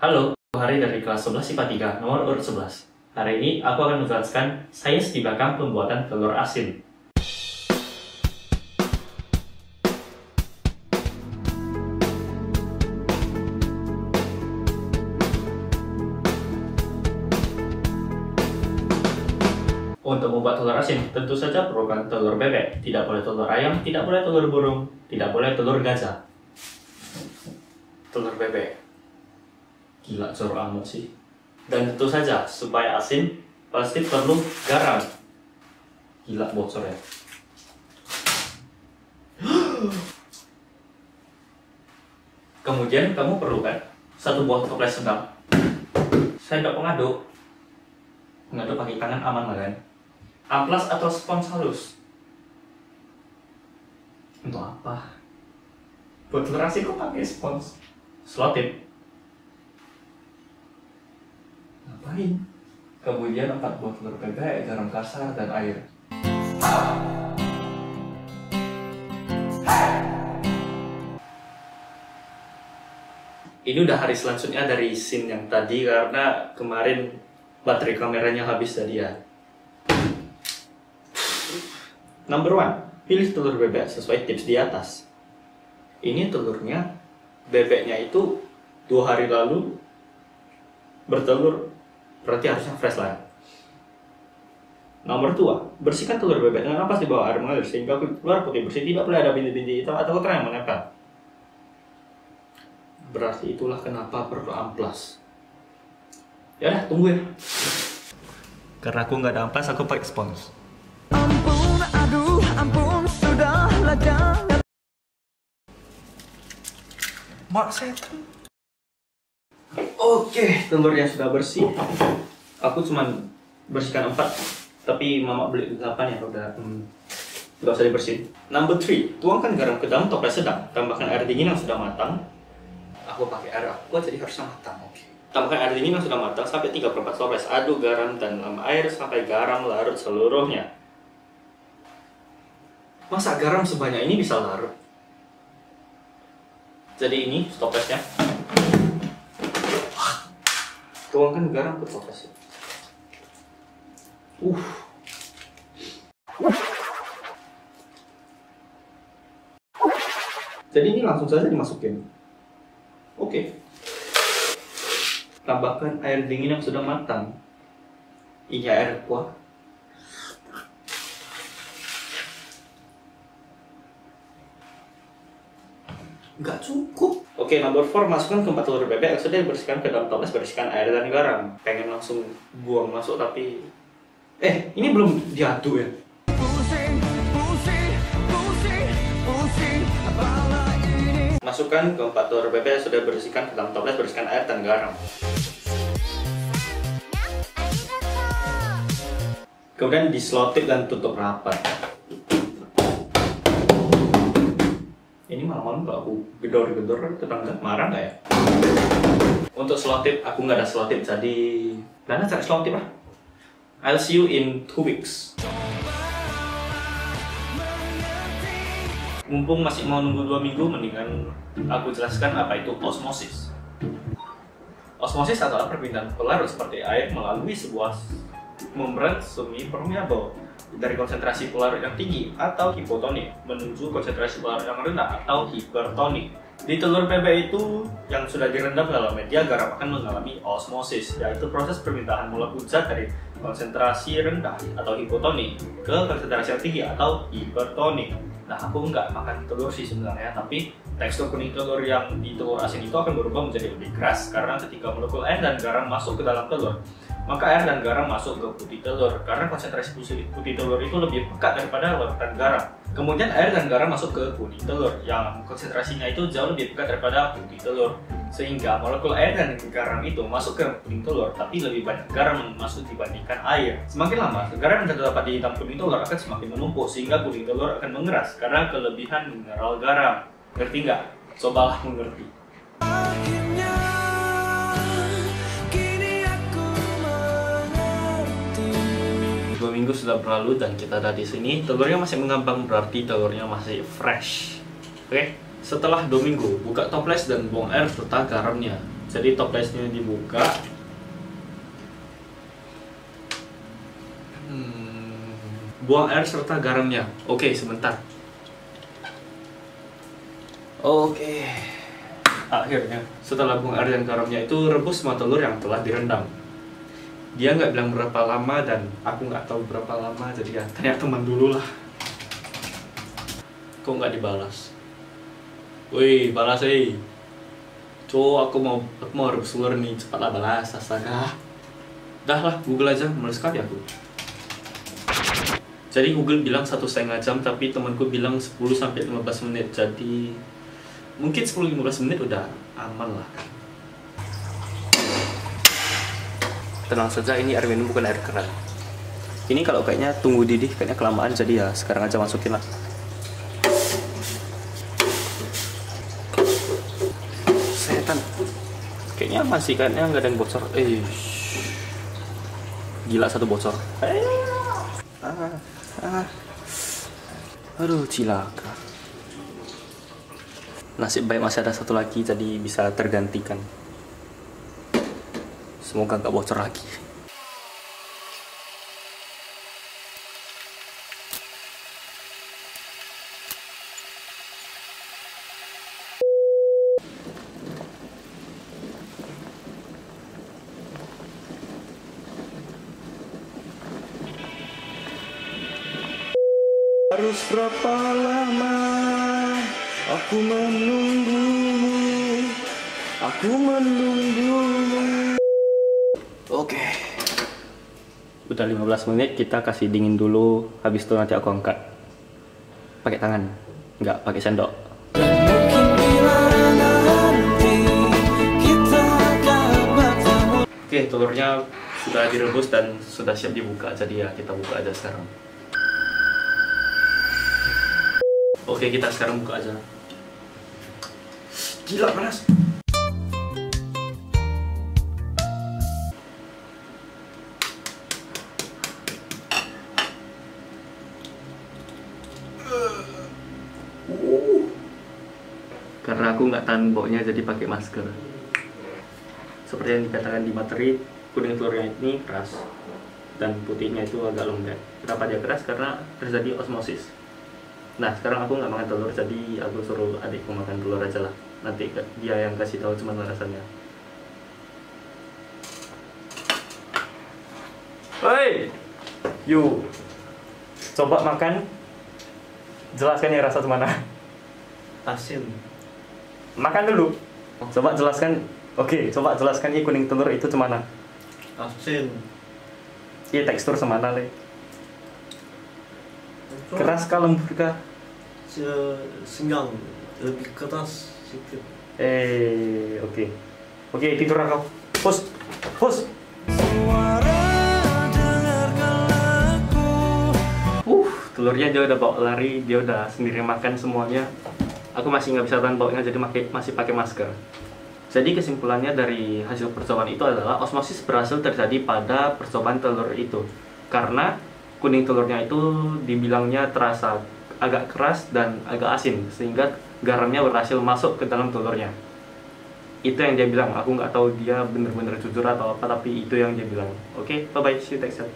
Halo, hari dari kelas 11 IPA 3, nomor urut 11. Hari ini aku akan menjelaskan sains di belakang pembuatan telur asin. Untuk membuat telur asin, tentu saja perlukan telur bebek. Tidak boleh telur ayam, tidak boleh telur burung, tidak boleh telur gajah. Telur bebek. Gila, jorok amat sih. Dan tentu saja, supaya asin, pasti perlu garam. Gila, bocor ya. Kemudian kamu perlu kan satu buah toples sedang. Sendok pengaduk. Pengaduk pakai tangan aman lah kan. Amplas atau spons halus. Untuk apa? Buat telur asin kok pakai spons? Selotip. Ngapain? Kemudian 4 buah telur bebek, garam kasar, dan air. Ini udah hari selanjutnya dari scene yang tadi karena kemarin baterai kameranya habis tadi ya. Number 1, pilih telur bebek sesuai tips di atas. Ini telurnya, bebeknya itu 2 hari lalu bertelur, berarti harusnya fresh lah. Nomor 2, bersihkan telur bebek dengan ampas di bawah air mengalir sehingga keluar putih bersih, tidak boleh ada bintik-bintik hitam atau kotoran yang menempel. Berarti itulah kenapa perlu amplas. Ya udah, tunggu ya. Karena aku nggak ada amplas, aku pakai spons. Ampun, aduh, ampun, sudahlah jangan. Mak setan. Oke, telurnya sudah bersih. Aku cuman bersihkan 4, tapi mama beli 8 ya, udah nggak usah dibersihin. Number 3, tuangkan garam ke dalam toples sedang. Tambahkan air dingin yang sudah matang. Aku pakai air aqua jadi harusnya matang. Oke. Tambahkan air dingin yang sudah matang sampai 3/4 toples. Aduk garam dan air sampai garam larut seluruhnya. Masa garam sebanyak ini bisa larut? Jadi ini toplesnya. Tuangkan garam ke toples. Jadi ini langsung saja dimasukin. Oke. Tambahkan air dingin yang sudah matang. Ini air kuah. Nggak cukup. Oke, nomor 4, masukkan ke 4 telur bebek yang sudah dibersihkan ke dalam toples, bersihkan air dan garam. Pengen langsung buang masuk tapi ini belum diaduk ya. Pusing, pusing, pusing, pusing, apalah ini. Masukkan ke 4 telur bebek yang sudah dibersihkan ke dalam toples, bersihkan air dan garam. Kemudian diselotip dan tutup rapat. Ini malam-malam kalau aku gedor-gedor tetangga marah nggak ya? Untuk selotip, aku nggak ada selotip, jadi mana cari selotip lah. I'll see you in 2 weeks. Mumpung masih mau nunggu 2 minggu, mendingan aku jelaskan apa itu osmosis. Osmosis adalah perpindahan pelarut seperti air melalui sebuah membran semi-permeable dari konsentrasi pelarut yang tinggi atau hipotonik menuju konsentrasi pelarut yang rendah atau hipertonik. Di telur bebek itu yang sudah direndam dalam media garam akan mengalami osmosis, yaitu proses perpindahan molekul zat dari konsentrasi rendah atau hipotonik ke konsentrasi yang tinggi atau hipertonik. Nah, aku nggak makan telur sih sebenarnya, tapi tekstur kuning telur yang di telur asin itu akan berubah menjadi lebih keras karena ketika molekul air dan garam masuk ke dalam telur, maka air dan garam masuk ke putih telur karena konsentrasi putih telur itu lebih pekat daripada larutan garam. Kemudian air dan garam masuk ke kuning telur yang konsentrasinya itu jauh lebih pekat daripada putih telur, sehingga molekul air dan garam itu masuk ke kuning telur, tapi lebih banyak garam yang masuk dibandingkan air. Semakin lama, garam yang terdapat di dalam kuning telur akan semakin menumpuk sehingga kuning telur akan mengeras karena kelebihan mineral garam. Ngerti nggak? Cobalah mengerti. Akhirnya, kini aku mengerti. 2 minggu sudah berlalu dan kita ada di sini. Telurnya masih mengambang, berarti telurnya masih fresh. Oke, setelah 2 minggu, buka toples dan buang air serta garamnya. Jadi toplesnya dibuka. Buang air serta garamnya. Oke, sebentar. Oke. Akhirnya, setelah buang air dan garamnya itu, rebus semua telur yang telah direndam. Dia nggak bilang berapa lama dan aku nggak tahu berapa lama, jadi ya tanya teman dulu lah. Kok nggak dibalas? Wih, balas aku mau rebus telur nih, cepatlah balas, astaga. Dah lah, Google aja, males sekali aku. Jadi Google bilang 1,5 jam, tapi temanku bilang 10-15 menit. Jadi mungkin 10-15 menit udah aman lah kan. Tenang saja, ini air minum bukan air keran. Ini kalau kayaknya tunggu didih, kayaknya kelamaan, jadi ya sekarang aja masukin lah. Setan. Kayaknya masih, kayaknya nggak ada yang bocor. Gila, satu bocor. Aduh, cilaka. Nasib baik masih ada satu lagi, jadi bisa tergantikan. Semoga nggak bocor lagi. Harus berapa lama aku menunggumu, aku menunggumu. Oke. Udah 15 menit, kita kasih dingin dulu. Habis itu nanti aku angkat. Pakai tangan, nggak pakai sendok. Mungkin bila nanti kita akan bertemu. Oke, telurnya sudah direbus dan sudah siap dibuka. Jadi ya kita buka aja sekarang. Oke, kita sekarang buka aja. Gila, panas. Karena aku nggak tahan baunya, jadi pakai masker. Seperti yang dikatakan di materi, kuning telurnya ini keras dan putihnya itu agak lembek. Kenapa dia keras? Karena terjadi osmosis. Nah, sekarang aku nggak makan telur, jadi aku suruh adikku makan telur aja lah. Nanti dia yang kasih tahu gimana rasanya. Hei, yuk, coba makan. Jelaskan ya rasa gimana. Asin. Makan dulu. Coba jelaskan. Oke, coba jelaskan ya kuning telur itu gimana. Asin. Iya, tekstur semana le. Keras kah, lembut kah? Senggang, lebih keras sedikit. Oke. Oke, tidur kau. Pus. Suara dengarkan aku. Telurnya dia udah bawa lari, dia udah sendiri makan semuanya. Aku masih nggak bisa tahan baunya, jadi masih pakai masker. Jadi kesimpulannya dari hasil percobaan itu adalah osmosis berhasil terjadi pada percobaan telur itu. Karena kuning telurnya itu dibilangnya terasa agak keras dan agak asin, sehingga garamnya berhasil masuk ke dalam telurnya. Itu yang dia bilang. Aku nggak tahu dia bener-bener jujur atau apa, tapi itu yang dia bilang. Oke, bye-bye, see you next time.